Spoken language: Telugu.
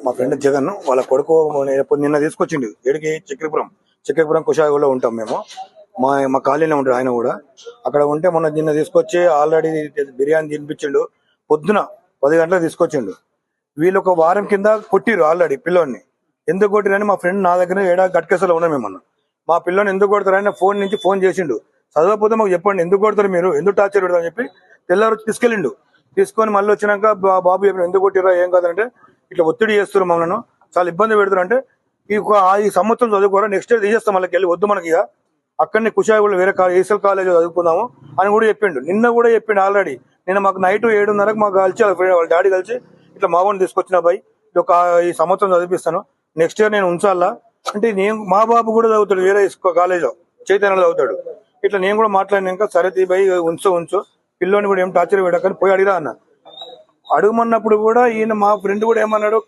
మా ఫ్రెండ్ జగన్ వాళ్ళ కొడుకు నిన్న తీసుకొచ్చిండు ఏడికి చక్రపురం కుషాయిలో ఉంటాం మేము. మా కాలనీలో ఉంటాడు ఆయన కూడా. అక్కడ ఉంటే నిన్న తీసుకొచ్చి ఆల్రెడీ బిర్యానీ తినిపించిండు. పొద్దున 10 గంటలకు తీసుకొచ్చిండు. వీళ్ళు ఒక వారం కింద కొట్టిరు ఆల్రెడీ పిల్లోని. ఎందుకు కొట్టిరని మా ఫ్రెండ్ నా దగ్గర ఏడా గట్కేసలో ఉన్నాం మేమన్నా. మా పిల్లని ఎందుకు కొడతారని ఫోన్ చేసిండు. చదవకపోతే మాకు చెప్పండి, ఎందుకు కొడతారు మీరు, ఎందుకు టార్చర్ పెడతారు అని చెప్పి తెల్లారు తీసుకెళ్ళిండు. తీసుకొని మళ్ళీ వచ్చినాక బాబు చెప్పిన ఎందుకు కొట్టిరా ఏం కాదంటే ఇట్లా ఒత్తిడి చేస్తారు మమ్మల్ని, చాలా ఇబ్బంది పెడతారు అంటే ఈ సంవత్సరం చదువుకోరా, నెక్స్ట్ ఇయర్ తీసేస్తాం మళ్ళీ వెళ్ళి, వద్దు మనకి ఇక అక్కడనే కుషాయిగూడ వేరే ఏసల్ కాలేజ్ చదువుకుందాము అని కూడా చెప్పిండు. నిన్న కూడా చెప్పిండు ఆల్రెడీ. నిన్న మాకు నైట్ 7:30కు మాకు కలిసి వాళ్ళ డాడీ కలిసి ఇట్లా మావోని తీసుకొచ్చిన బాయ్ ఈ సంవత్సరం చదివిస్తాను, నెక్స్ట్ ఇయర్ నేను ఉంచాలా అంటే మా బాబు కూడా చదువుతాడు వేరే కాలేజ్లో, చైతన్యలో చదువుతాడు. ఇట్లా నేను కూడా మాట్లాడినాక సరే తీ బాయ్ ఉంచు పిల్లోని కూడా ఏం టార్చర్ పెట్టకని పోయి అడిగిరా అన్న. అడగమన్నప్పుడు కూడా ఈయన మా ఫ్రెండ్ కూడా ఏమన్నాడు,